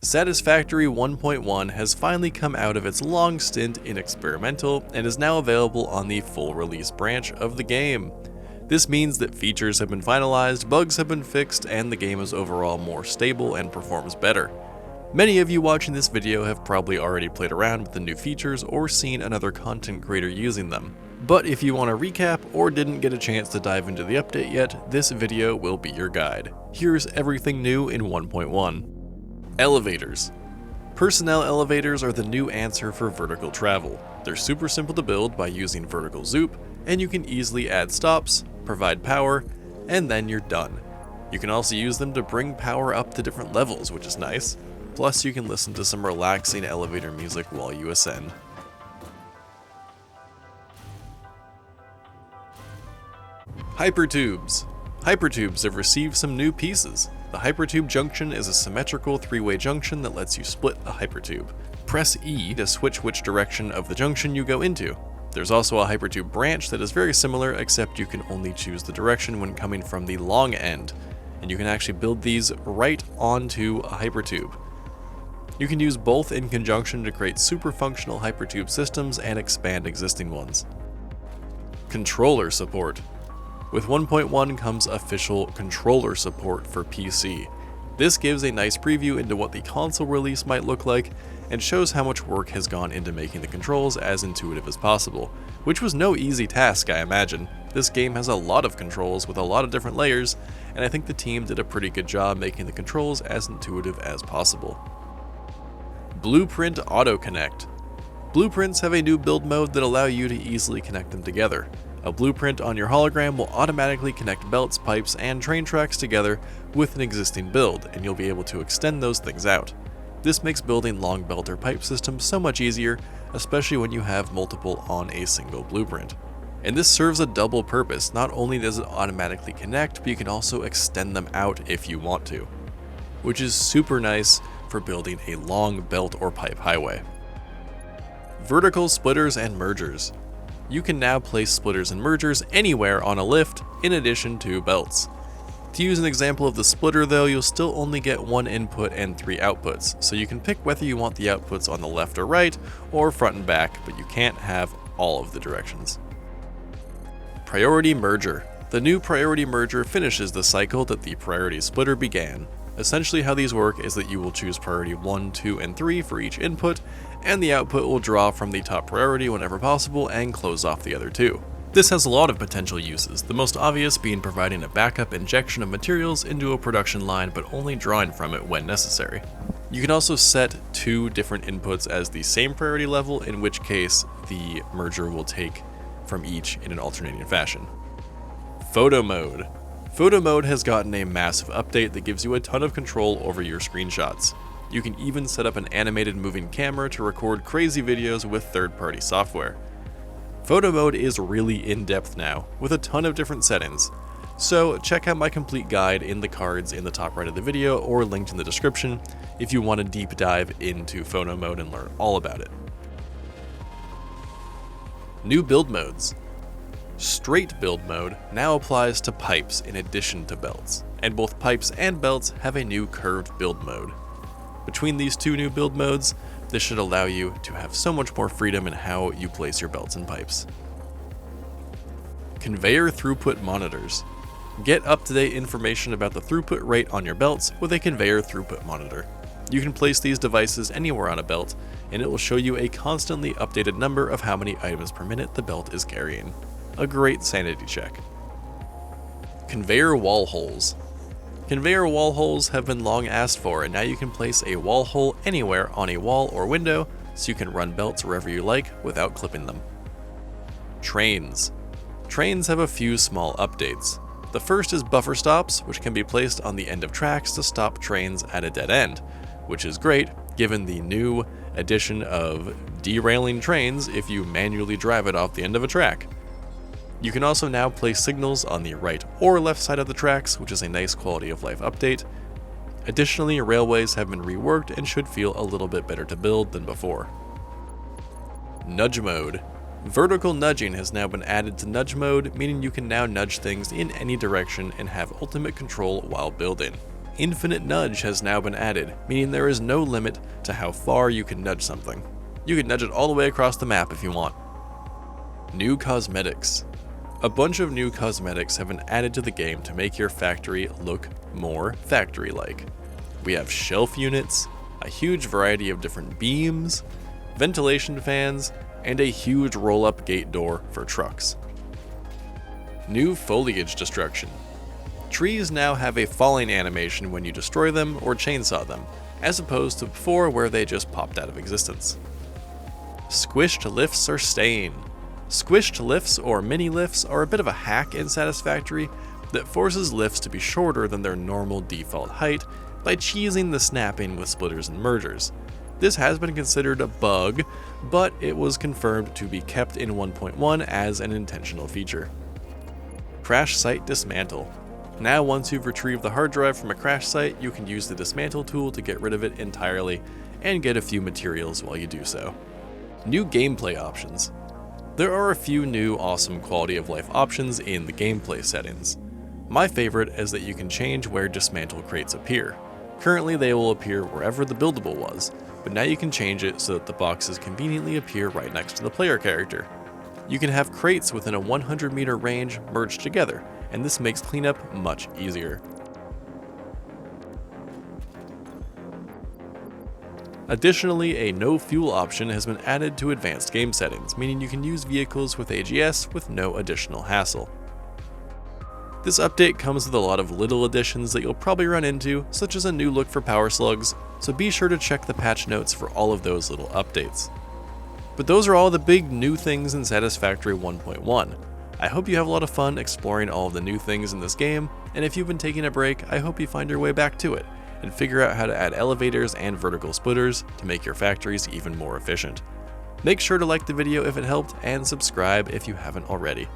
Satisfactory 1.1 has finally come out of its long stint in experimental and is now available on the full release branch of the game. This means that features have been finalized, bugs have been fixed, and the game is overall more stable and performs better. Many of you watching this video have probably already played around with the new features or seen another content creator using them. But if you want to recap or didn't get a chance to dive into the update yet, this video will be your guide. Here's everything new in 1.1. Elevators. Personnel elevators are the new answer for vertical travel. They're super simple to build by using vertical zoop, and you can easily add stops, provide power, and then you're done. You can also use them to bring power up to different levels, which is nice. Plus you can listen to some relaxing elevator music while you ascend. Hypertubes. Hypertubes have received some new pieces. The Hypertube junction is a symmetrical three-way junction that lets you split a Hypertube. Press E to switch which direction of the junction you go into. There's also a Hypertube branch that is very similar, except you can only choose the direction when coming from the long end, and you can actually build these right onto a Hypertube. You can use both in conjunction to create super functional Hypertube systems and expand existing ones. Controller support. With 1.1 comes official controller support for PC. This gives a nice preview into what the console release might look like, and shows how much work has gone into making the controls as intuitive as possible, which was no easy task, I imagine. This game has a lot of controls with a lot of different layers, and I think the team did a pretty good job making the controls as intuitive as possible. Blueprint Auto Connect. Blueprints have a new build mode that allow you to easily connect them together. A blueprint on your hologram will automatically connect belts, pipes, and train tracks together with an existing build, and you'll be able to extend those things out. This makes building long belt or pipe systems so much easier, especially when you have multiple on a single blueprint. And this serves a double purpose. Not only does it automatically connect, but you can also extend them out if you want to, which is super nice for building a long belt or pipe highway. Vertical splitters and mergers. You can now place splitters and mergers anywhere on a lift, in addition to belts. To use an example of the splitter though, you'll still only get one input and 3 outputs, so you can pick whether you want the outputs on the left or right, or front and back, but you can't have all of the directions. Priority merger. The new priority merger finishes the cycle that the priority splitter began. Essentially how these work is that you will choose priority 1, 2, and 3 for each input, and the output will draw from the top priority whenever possible and close off the other 2. This has a lot of potential uses, the most obvious being providing a backup injection of materials into a production line but only drawing from it when necessary. You can also set 2 different inputs as the same priority level, in which case the merger will take from each in an alternating fashion. Photo mode. Photo mode has gotten a massive update that gives you a ton of control over your screenshots. You can even set up an animated moving camera to record crazy videos with third-party software. Photo mode is really in-depth now, with a ton of different settings. So check out my complete guide in the cards in the top right of the video or linked in the description if you want to deep dive into photo mode and learn all about it. New build modes. Straight build mode now applies to pipes in addition to belts, and both pipes and belts have a new curved build mode. Between these 2 new build modes, this should allow you to have so much more freedom in how you place your belts and pipes. Conveyor throughput monitors. Get up-to-date information about the throughput rate on your belts with a conveyor throughput monitor. You can place these devices anywhere on a belt, and it will show you a constantly updated number of how many items per minute the belt is carrying. A great sanity check. Conveyor wall holes. Conveyor wall holes have been long asked for, and now you can place a wall hole anywhere on a wall or window, so you can run belts wherever you like without clipping them. Trains. Trains have a few small updates. The first is buffer stops, which can be placed on the end of tracks to stop trains at a dead end, which is great given the new addition of derailing trains if you manually drive it off the end of a track. You can also now place signals on the right or left side of the tracks, which is a nice quality of life update. Additionally, railways have been reworked and should feel a little bit better to build than before. Nudge mode. Vertical nudging has now been added to nudge mode, meaning you can now nudge things in any direction and have ultimate control while building. Infinite nudge has now been added, meaning there is no limit to how far you can nudge something. You can nudge it all the way across the map if you want. New cosmetics. A bunch of new cosmetics have been added to the game to make your factory look more factory-like. We have shelf units, a huge variety of different beams, ventilation fans, and a huge roll-up gate door for trucks. New Foliage Destruction. Trees now have a falling animation when you destroy them or chainsaw them, as opposed to before where they just popped out of existence. Squished lifts are staying. Squished lifts or mini lifts are a bit of a hack in Satisfactory that forces lifts to be shorter than their normal default height by cheesing the snapping with splitters and mergers. This has been considered a bug, but it was confirmed to be kept in 1.1 as an intentional feature. Crash Site Dismantle. Now once you've retrieved the hard drive from a crash site, you can use the Dismantle tool to get rid of it entirely and get a few materials while you do so. New gameplay options. There are a few new awesome quality of life options in the gameplay settings. My favorite is that you can change where dismantle crates appear. Currently they will appear wherever the buildable was, but now you can change it so that the boxes conveniently appear right next to the player character. You can have crates within a 100 meter range merged together, and this makes cleanup much easier. Additionally, a no fuel option has been added to advanced game settings, meaning you can use vehicles with AGS with no additional hassle. This update comes with a lot of little additions that you'll probably run into, such as a new look for power slugs, so be sure to check the patch notes for all of those little updates. But those are all the big new things in Satisfactory 1.1. I hope you have a lot of fun exploring all of the new things in this game, and if you've been taking a break, I hope you find your way back to it, and figure out how to add elevators and vertical splitters to make your factories even more efficient. Make sure to like the video if it helped, and subscribe if you haven't already.